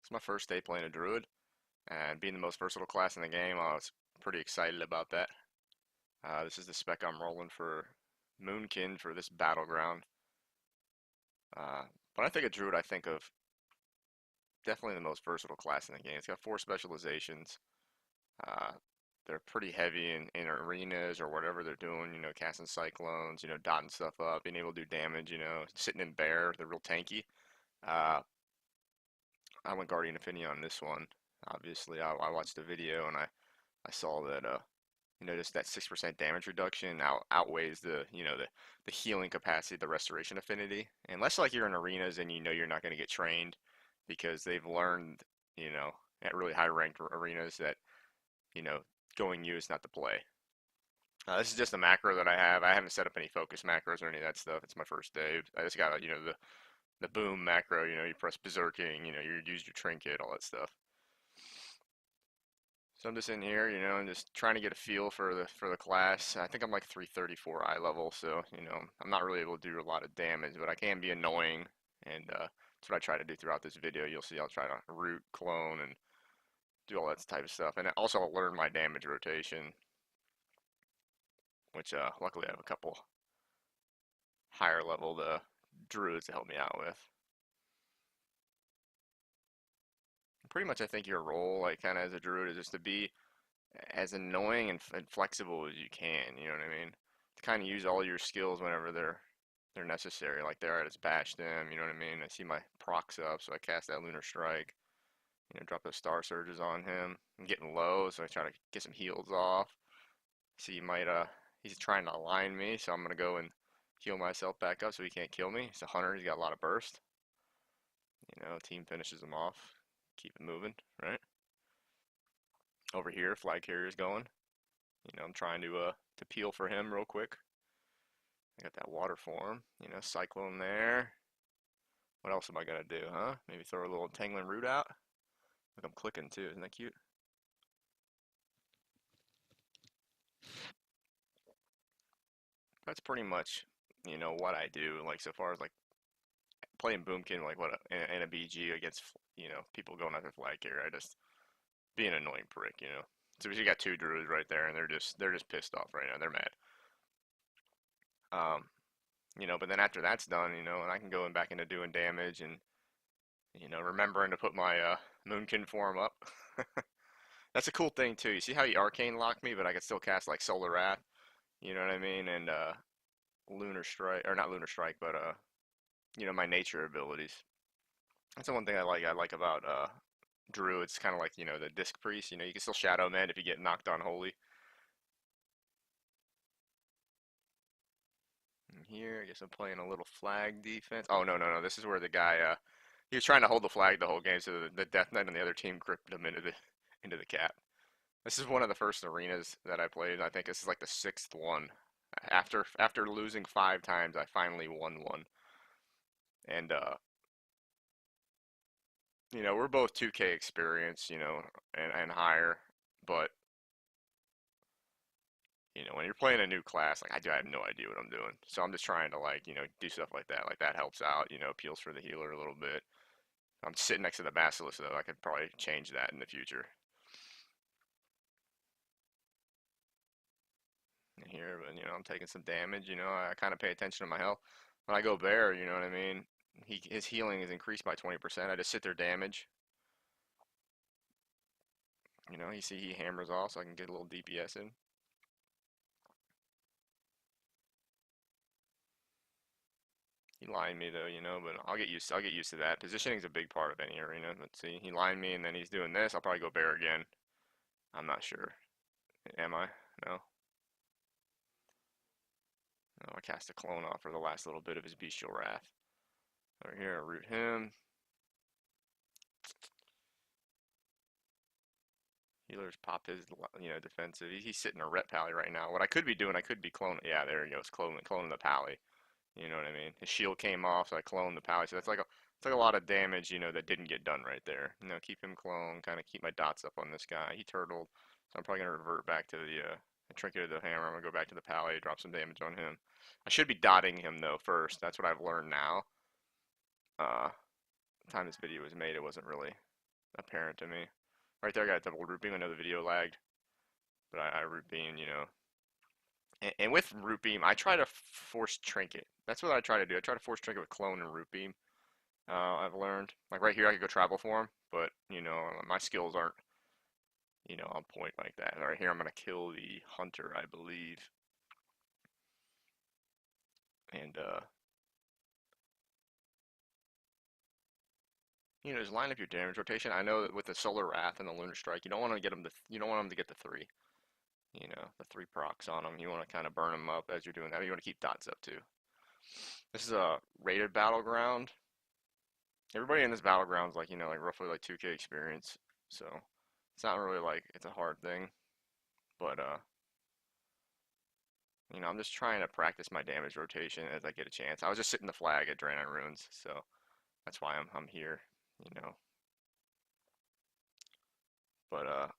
It's my first day playing a Druid, and being the most versatile class in the game, I was pretty excited about that. This is the spec I'm rolling for Moonkin for this battleground. Uh, when I think of Druid, I think of definitely the most versatile class in the game. It's got 4 specializations. Uh, they're pretty heavy in arenas or whatever they're doing, casting cyclones, dotting stuff up, being able to do damage, sitting in bear, they're real tanky. Uh, I went Guardian Affinity on this one. Obviously, I watched the video and I saw that just that 6% damage reduction outweighs the healing capacity, the restoration affinity. Unless like you're in arenas and you're not going to get trained because they've learned, you know, at really high ranked arenas that, you know, going you is not the play. This is just a macro that I have. I haven't set up any focus macros or any of that stuff. It's my first day. I just got, the boom macro, you press berserking, you use your trinket, all that stuff. So I'm just in here, and just trying to get a feel for the class. I think I'm like 334 eye level, so I'm not really able to do a lot of damage, but I can be annoying, and that's what I try to do throughout this video. You'll see I'll try to root, clone, and do all that type of stuff, and also I'll learn my damage rotation, which luckily I have a couple higher level druids to help me out with. Pretty much, I think your role, like kind of as a druid, is just to be as annoying and flexible as you can. You know what I mean? To kind of use all your skills whenever they're necessary. Like there, I just bash them. You know what I mean? I see my procs up, so I cast that lunar strike. Drop those star surges on him. I'm getting low, so I try to get some heals off. See, he's trying to align me, so I'm gonna go and heal myself back up so he can't kill me. He's a hunter. He's got a lot of burst. Team finishes him off. Keep it moving, right? Over here, flag carrier's going. I'm trying to peel for him real quick. I got that water form, cyclone there. What else am I gonna do, huh? Maybe throw a little entangling root out. Look, I'm clicking too. Isn't that cute? That's pretty much, what I do. Like so far as like playing Boomkin, like what in a BG against, people going after flag carrier. I just be an annoying prick. So you got 2 druids right there, and they're just pissed off right now. They're mad. Um, but then after that's done, and I can go in back into doing damage and remembering to put my Moonkin form up. That's a cool thing too. You see how he arcane locked me, but I could still cast like Solar Wrath. You know what I mean? And Lunar Strike, or not Lunar Strike, but my nature abilities. That's the one thing I like. I like about Druids, kind of like the Disc Priest. You can still Shadow Mend if you get knocked on Holy. And here, I guess I'm playing a little flag defense. Oh no, no, no! This is where the guy he was trying to hold the flag the whole game, so the Death Knight on the other team gripped him into the cap. This is one of the first arenas that I played. I think this is like the 6th one. After losing 5 times, I finally won one. And we're both 2K experience, and higher. But when you're playing a new class, like I have no idea what I'm doing. So I'm just trying to like, do stuff like that. Like that helps out, appeals for the healer a little bit. I'm sitting next to the Basilisk though. I could probably change that in the future. Here, but I'm taking some damage. I kind of pay attention to my health. When I go bear, you know what I mean. His healing is increased by 20%. I just sit there damage. You see he hammers off, so I can get a little DPS in. He lined me though, but I'll get used to that. Positioning is a big part of any arena. Let's see, he lined me, and then he's doing this. I'll probably go bear again. I'm not sure. Am I? No. No, I cast a clone off for the last little bit of his bestial wrath. Over here, I root him. Healers pop his, defensive. He's sitting a ret pally right now. What I could be doing, I could be cloning. Yeah, there he goes, cloning the pally. You know what I mean? His shield came off, so I cloned the pally. So it's like a lot of damage, that didn't get done right there. Keep him clone, kind of keep my dots up on this guy. He turtled, so I'm probably gonna revert back to the trinket of the hammer. I'm gonna go back to the pally, drop some damage on him. I should be dotting him though first. That's what I've learned now. The time this video was made, it wasn't really apparent to me. Right there, I got a double root beam. I know the video lagged, but I root beam, and with root beam, I try to force trinket. That's what I try to do. I try to force trinket with clone and root beam. I've learned. Like right here, I could go travel for him, but my skills aren't on point like that. Right here, I'm gonna kill the hunter, I believe, and just line up your damage rotation. I know that with the Solar Wrath and the Lunar Strike, you don't want to get them you don't want them to get the three. The three procs on them. You want to kind of burn them up as you're doing that. You want to keep dots up too. This is a rated battleground. Everybody in this battleground is like, like roughly like 2K experience. So it's not really like it's a hard thing. But I'm just trying to practice my damage rotation as I get a chance. I was just sitting the flag at Drain on Runes, so that's why I'm here, you know. But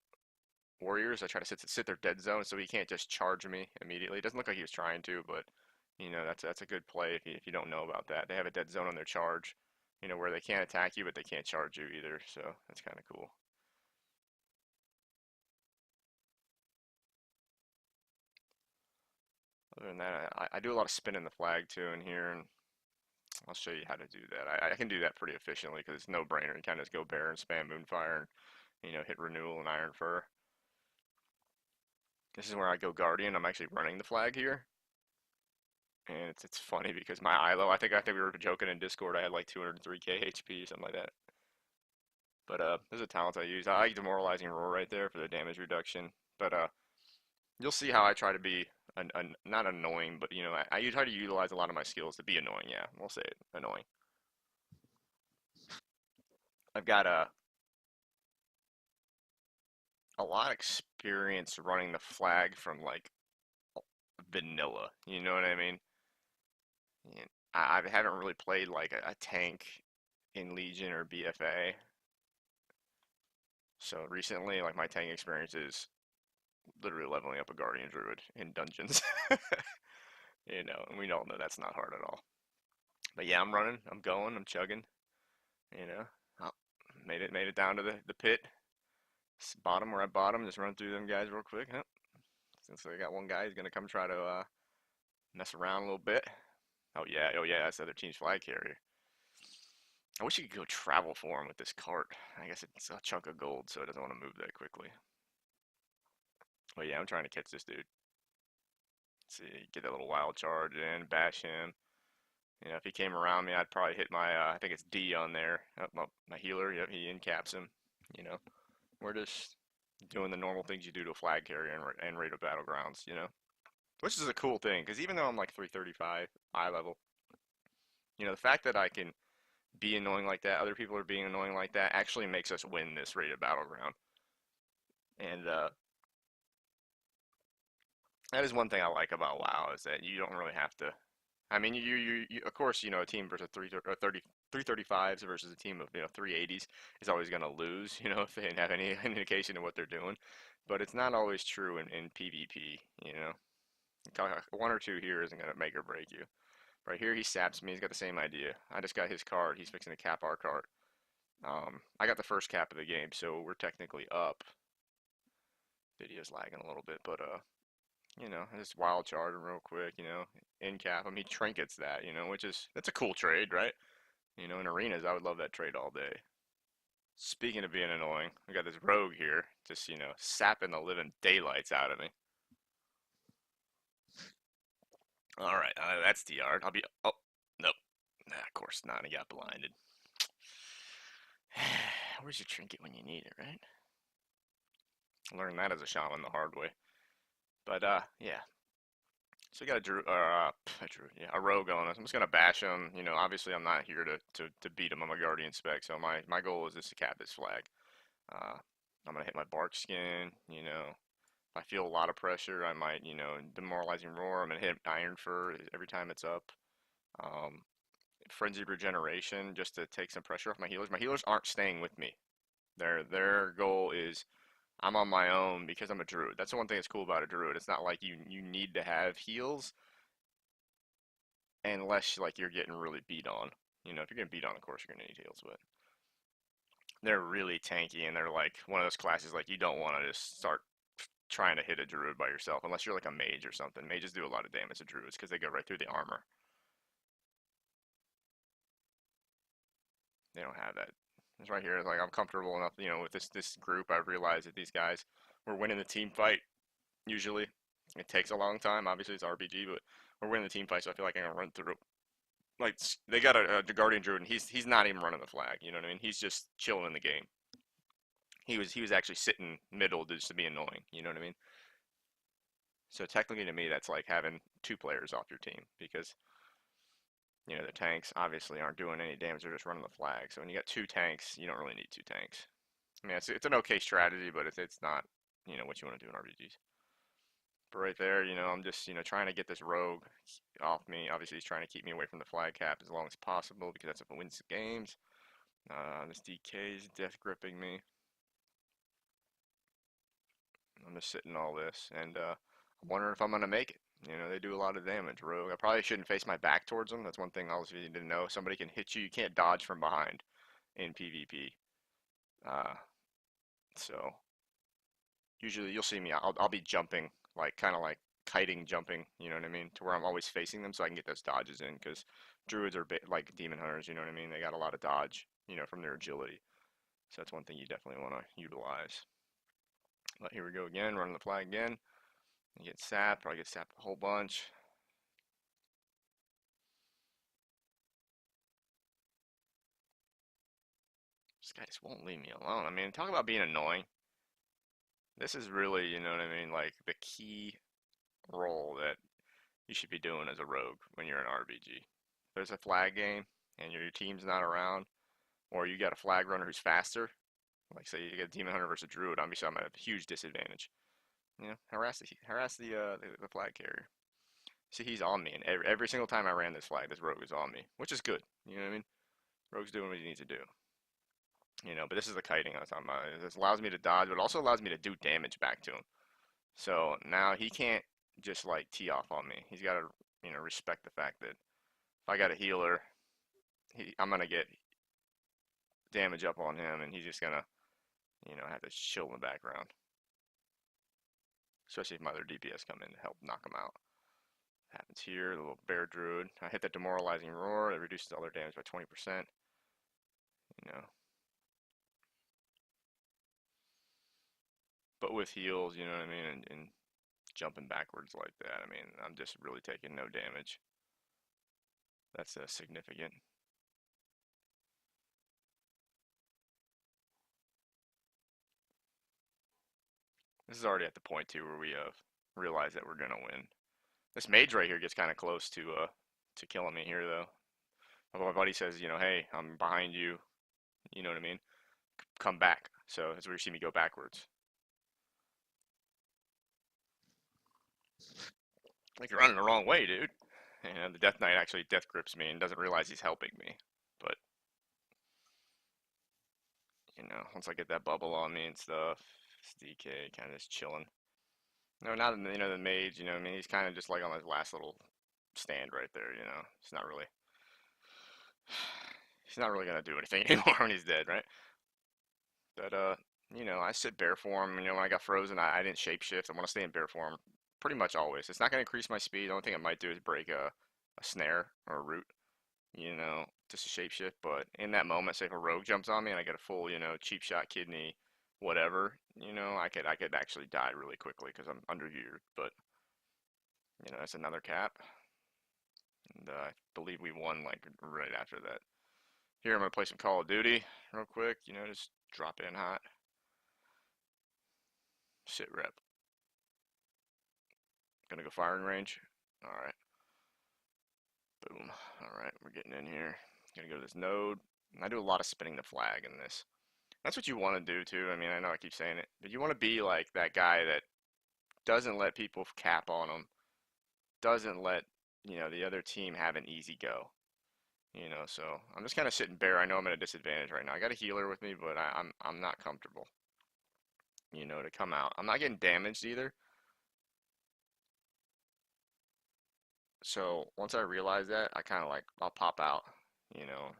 Warriors, I try to sit their dead zone so he can't just charge me immediately. It doesn't look like he was trying to, but that's a good play if you don't know about that. They have a dead zone on their charge, where they can't attack you but they can't charge you either. So that's kind of cool. Other than that, I do a lot of spinning the flag too in here, and I'll show you how to do that. I can do that pretty efficiently because it's no brainer. You kind of just go bear and spam Moonfire and hit Renewal and Iron Fur. This is where I go Guardian. I'm actually running the flag here. And it's funny because my ILO, I think we were joking in Discord. I had like 203k HP, something like that. But there's a talent I use. I like Demoralizing Roar right there for the damage reduction. But you'll see how I try to be not annoying, but I try to utilize a lot of my skills to be annoying. Yeah, we'll say it, annoying. I've got a lot of experience running the flag from like vanilla. You know what I mean? And I haven't really played like a tank in Legion or BFA. So recently, like my tank experience is literally leveling up a Guardian Druid in dungeons. And we all know that's not hard at all. But yeah, I'm running, I'm going, I'm chugging. You know, oh, made it down to the pit. Bottom, we're at bottom. Just run through them guys real quick. Huh? Since I got one guy, he's gonna come try to mess around a little bit. Oh yeah, that's the other team's flag carrier. I wish you could go travel for him with this cart. I guess it's a chunk of gold, so it doesn't want to move that quickly. But yeah, I'm trying to catch this dude. See, get that little wild charge in, bash him. If he came around me, I'd probably hit my, I think it's D on there. My healer, yep, he incaps him. You know, we're just doing the normal things you do to a flag carrier and raid of battlegrounds, Which is a cool thing, because even though I'm like 335 eye level, the fact that I can be annoying like that, other people are being annoying like that, actually makes us win this rated battleground. And that is one thing I like about WoW is that you don't really have to. I mean, you of course, a team versus 335s versus a team of 380s is always going to lose, if they didn't have any indication of what they're doing. But it's not always true in PvP, you know. One or two here isn't going to make or break you. Right here, he saps me. He's got the same idea. I just got his card. He's fixing to cap our card. I got the first cap of the game, so we're technically up. Video's lagging a little bit, but just wild charge him real quick, in cap him. He trinkets that, that's a cool trade, right? In arenas, I would love that trade all day. Speaking of being annoying, we got this rogue here, just, sapping the living daylights out of me. Alright, that's the yard. Oh, nope. Nah, of course not, he got blinded. Where's your trinket when you need it, right? Learned that as a shaman the hard way. But, yeah. So we got a rogue on us. I'm just gonna bash him. Obviously I'm not here to beat him. I'm a guardian spec, so my goal is just to cap this flag. I'm gonna hit my bark skin. If I feel a lot of pressure, I might, demoralizing roar. I'm gonna hit iron fur every time it's up. Um, Frenzied regeneration just to take some pressure off my healers. My healers aren't staying with me. Their goal is I'm on my own because I'm a druid. That's the one thing that's cool about a druid. It's not like you need to have heals unless like you're getting really beat on. If you're getting beat on, of course you're gonna need heals, but they're really tanky, and they're like one of those classes like you don't want to just start trying to hit a druid by yourself unless you're like a mage or something. Mages do a lot of damage to druids because they go right through the armor. They don't have that. It's right here. It's like I'm comfortable enough, with this group. I've realized that these guys we're winning the team fight usually. It takes a long time. Obviously, it's RPG, but we're winning the team fight, so I feel like I can run through. Like they got a guardian druid, and he's not even running the flag. You know what I mean? He's just chilling in the game. He was actually sitting middle just to be annoying. You know what I mean? So technically, to me, that's like having two players off your team because the tanks obviously aren't doing any damage; they're just running the flag. So when you got two tanks, you don't really need two tanks. I mean, it's an okay strategy, but it's not what you want to do in RPGs. But right there, I'm just trying to get this rogue off me. Obviously, he's trying to keep me away from the flag cap as long as possible because that's what wins the games. This DK is death gripping me. I'm just sitting all this, and I'm wondering if I'm gonna make it. They do a lot of damage, rogue. I probably shouldn't face my back towards them. That's one thing also you need to know. Somebody can hit you. You can't dodge from behind in PvP. Uh, so usually you'll see me. I'll be jumping, like kind of like kiting jumping. You know what I mean? To where I'm always facing them, so I can get those dodges in. Because druids are like demon hunters. You know what I mean? They got a lot of dodge. From their agility. So that's one thing you definitely want to utilize. But here we go again, running the flag again. You get sapped, probably get sapped a whole bunch. This guy just won't leave me alone. I mean, talk about being annoying. This is really, you know what I mean, like the key role that you should be doing as a rogue when you're in RPG. If there's a flag game and your team's not around, or you got a flag runner who's faster, like say you get a demon hunter versus a druid, obviously I'm at a huge disadvantage. Harass the flag carrier. See, he's on me, and every single time I ran this flag, this rogue is on me, which is good. You know what I mean? Rogue's doing what he needs to do. But this is the kiting I was talking about. This allows me to dodge, but it also allows me to do damage back to him. So now he can't just like tee off on me. He's got to, respect the fact that if I got a healer, I'm gonna get damage up on him, and he's just gonna, have to chill in the background. Especially if my other DPS come in to help knock him out. Happens here, the little bear druid. I hit that demoralizing roar. It reduces other damage by 20%. You know, but with heals, you know what I mean, and jumping backwards like that, I mean, I'm just really taking no damage. That's significant. This is already at the point too where we have realized that we're gonna win. This mage right here gets kind of close to killing me here though. My buddy says, hey, I'm behind you. You know what I mean? Come back. So that's where you see me go backwards. Like you're running the wrong way, dude. And the Death Knight actually death grips me and doesn't realize he's helping me. But once I get that bubble on me and stuff, it's DK kind of just chilling. No, not the mage. I mean, he's kind of just like on his last little stand right there. It's not really he's not really gonna do anything anymore when he's dead, right? But I sit bear form. When I got frozen, I didn't shapeshift. I want to stay in bear form pretty much always. It's not gonna increase my speed. The only thing it might do is break a snare or a root. Just a shapeshift. But in that moment, say if a rogue jumps on me and I get a full, cheap shot kidney, whatever, I could actually die really quickly because I'm undergeared. But that's another cap, and I believe we won like right after that. Here I'm gonna play some Call of Duty real quick. Just drop in hot, sit rep. Gonna go firing range. All right, boom. All right, we're getting in here. Gonna go to this node. I do a lot of spinning the flag in this. That's what you want to do too. I mean, I know I keep saying it, but you want to be like that guy that doesn't let people cap on them, doesn't let the other team have an easy go. So I'm just kind of sitting bare. I know I'm at a disadvantage right now. I got a healer with me, but I'm not comfortable. To come out. I'm not getting damaged either. So once I realize that, I kind of like I'll pop out. You know,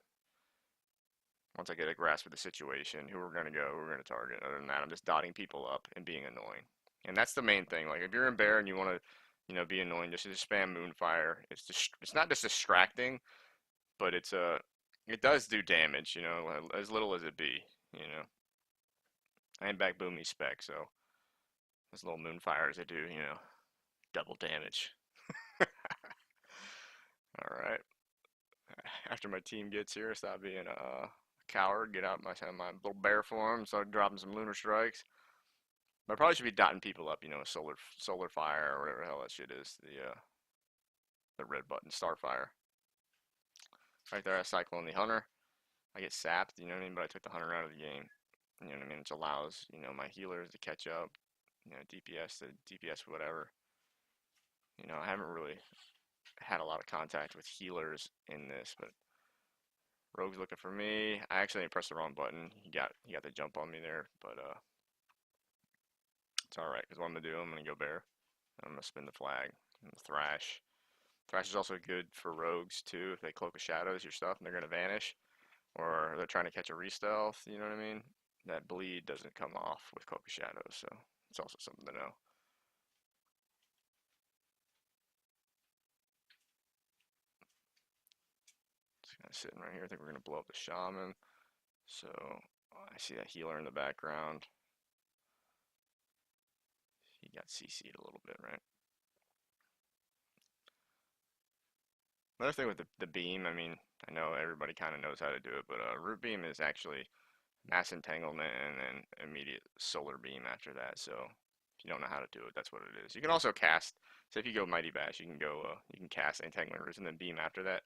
Once I get a grasp of the situation, who we're gonna go, who we're gonna target. Other than that, I'm just dotting people up and being annoying. And that's the main thing. Like if you're in bear and you want to, be annoying, just spam moonfire. It's not just distracting, but it does do damage. As little as it be. You know, I am back boomy spec, so those little moonfires they do, double damage. All right. After my team gets here, stop being a coward. Get out my little bear form. Start dropping some lunar strikes. But I probably should be dotting people up. Solar fire or whatever the hell that shit is. The red button, starfire. Right there, I cyclone the hunter. I get sapped. You know what I mean? But I took the hunter out of the game. You know what I mean? Which allows my healers to catch up. DPS to DPS whatever. I haven't really had a lot of contact with healers in this, but Rogue's looking for me. I actually pressed the wrong button. He got the jump on me there, but it's all right. Cause what I'm gonna do, I'm gonna go bear. I'm gonna spin the flag. And thrash. Thrash is also good for rogues too. If they cloak of shadows your stuff, and they're gonna vanish, or they're trying to catch a re-stealth. You know what I mean? That bleed doesn't come off with cloak of shadows, so it's also something to know. Just kind of sitting right here. I think we're gonna blow up the shaman. So I see that healer in the background. He got CC'd a little bit, right? Another thing with the beam, I mean, I know everybody kind of knows how to do it, but root beam is actually mass entanglement and then immediate solar beam after that. So if you don't know how to do it, that's what it is. You can also cast. So if you go mighty bash, you can cast entanglement roots and then beam after that.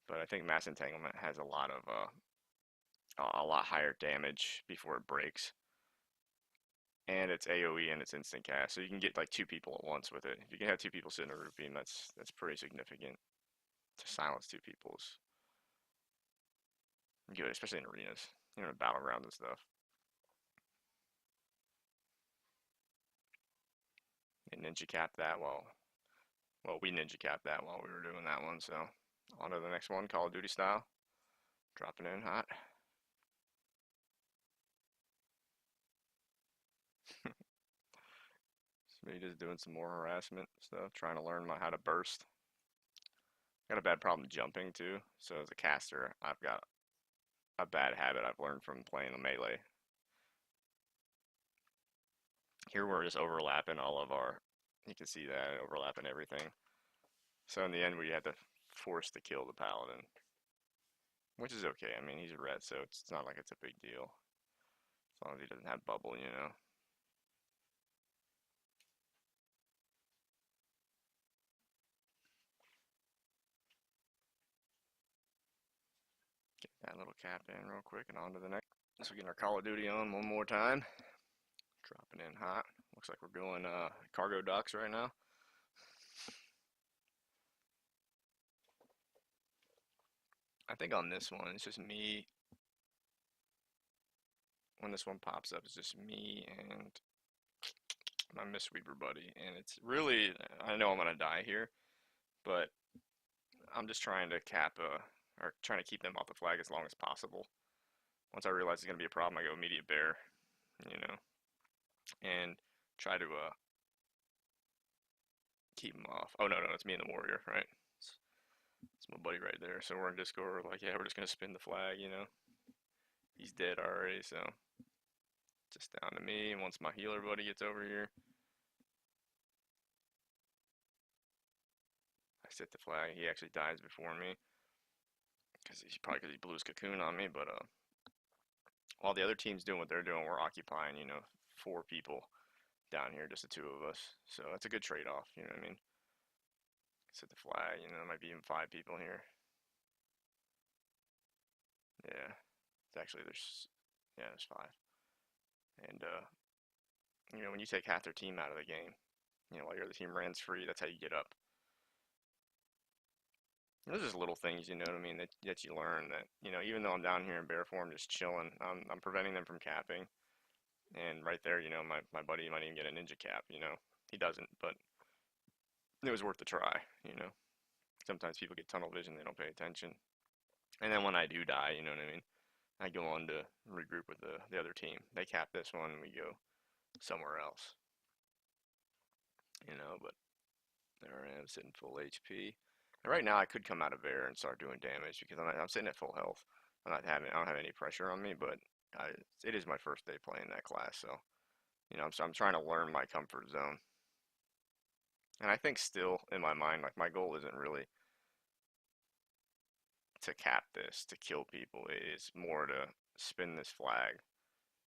But I think mass entanglement has a lot higher damage before it breaks, and it's AOE and it's instant cast. So you can get like two people at once with it. If you can have two people sit in a root beam, that's pretty significant to silence two people's good, especially in arenas, battlegrounds and stuff. And ninja cap that we ninja capped that while we were doing that one. So on to the next one, Call of Duty style, dropping in hot. So me just doing some more harassment stuff, trying to learn how to burst. Got a bad problem jumping too. So as a caster, I've got a bad habit I've learned from playing the melee. Here we're just overlapping all of our, you can see that, overlapping everything. So in the end, we had to force to kill the paladin, which is okay. I mean, he's red, so it's not like it's a big deal. As long as he doesn't have bubble. Get that little cap in real quick and on to the next. So we get our Call of Duty on one more time. Dropping in hot. Looks like we're going cargo docks right now. I think on this one, it's just me. When this one pops up, it's just me and my Mistweaver buddy. And it's really, I know I'm going to die here, but I'm just trying to or trying to keep them off the flag as long as possible. Once I realize it's going to be a problem, I go immediate bear, you know, and try to keep them off. Oh, no, it's me and the warrior, right? It's my buddy right there. So we're in Discord, we're like, yeah, we're just going to spin the flag. He's dead already, so just down to me. And once my healer buddy gets over here, I set the flag. He actually dies before me because he blew his cocoon on me. But while the other team's doing what they're doing, we're occupying, 4 people down here, just the 2 of us. So that's a good trade-off. You know what I mean? Set the flag. There might be even 5 people here. Yeah, it's actually there's 5. And when you take half their team out of the game, while your other team runs free, that's how you get up. Those are just little things, you know what I mean, that you learn that, even though I'm down here in bear form just chilling, I'm preventing them from capping. And right there, my buddy might even get a ninja cap. He doesn't, but it was worth the try. Sometimes people get tunnel vision, they don't pay attention. And then when I do die, you know what I mean, I go on to regroup with the other team. They cap this one, and we go somewhere else, but there I am sitting full HP. And right now I could come out of air and start doing damage because I'm sitting at full health. I don't have any pressure on me, but I, it is my first day playing that class, so I'm trying to learn my comfort zone. And I think still in my mind, like my goal isn't really to cap this, to kill people. It is more to spin this flag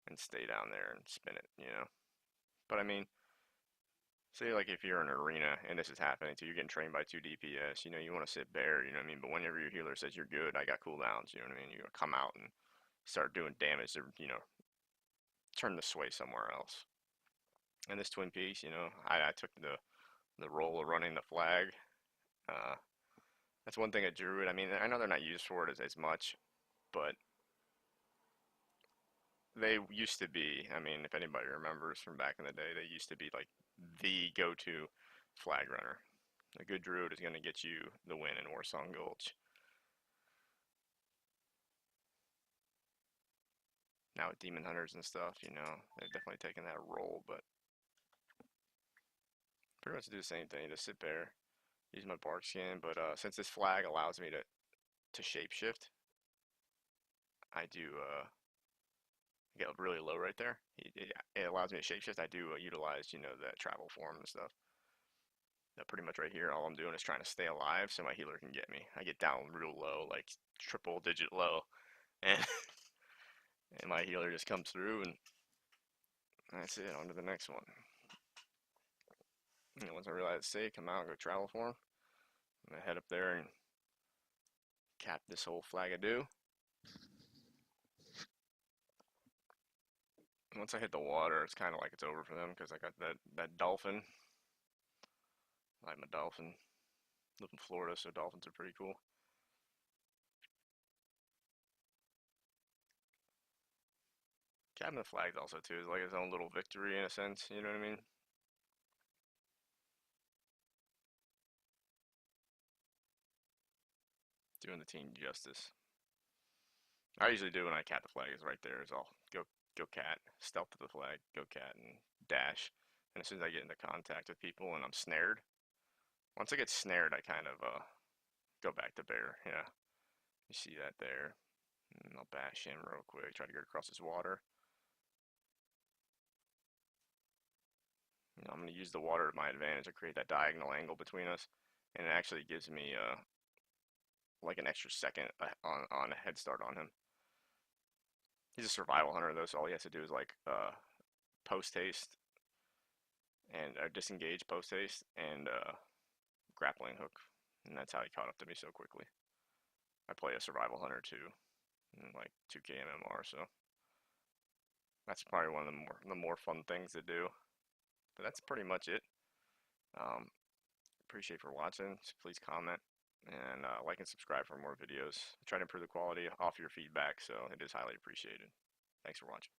and stay down there and spin it. But I mean, say like if you're in an arena and this is happening to you, you're getting trained by two DPS, you want to sit bare, you know what I mean? But whenever your healer says you're good, I got cooldowns, you know what I mean? You're gonna come out and start doing damage to, turn the sway somewhere else. And this Twin Peaks, I took the role of running the flag. Uh, that's one thing at Druid. I mean, I know they're not used for it as much, but they used to be. I mean, if anybody remembers from back in the day, they used to be like the go-to flag runner. A good Druid is going to get you the win in Warsong Gulch. Now with Demon Hunters and stuff, they've definitely taken that role, but pretty much do the same thing. Just sit there, use my bark skin, but since this flag allows me to shapeshift, I do get really low right there. It allows me to shapeshift. I do utilize, that travel form and stuff. Pretty much right here, all I'm doing is trying to stay alive so my healer can get me. I get down real low, like triple digit low, and and my healer just comes through, and that's it. On to the next one. Once I realize it's safe, come out and go travel form. I'm gonna head up there and cap this whole flag of do. Once I hit the water, it's kind of like it's over for them because I got that dolphin. I like my dolphin. Live in Florida, so dolphins are pretty cool. Capping the flags also too is like its own little victory in a sense. You know what I mean? Doing the team justice. I usually do when I cat the flag is right there. Is I'll go cat, stealth to the flag, go cat, and dash. And as soon as I get into contact with people and I'm snared, once I get snared, I kind of go back to bear. Yeah, you see that there. And I'll bash him real quick, try to get across his water. I'm going to use the water to my advantage to create that diagonal angle between us, and it actually gives me like an extra second on a head start on him. He's a survival hunter though, so all he has to do is like post haste and disengage post haste and grappling hook, and that's how he caught up to me so quickly. I play a survival hunter too, like 2K MMR, so that's probably one of the more fun things to do. But that's pretty much it. Um, Appreciate for watching. So please comment and like and subscribe for more videos. I try to improve the quality off your feedback, so it is highly appreciated. Thanks for watching.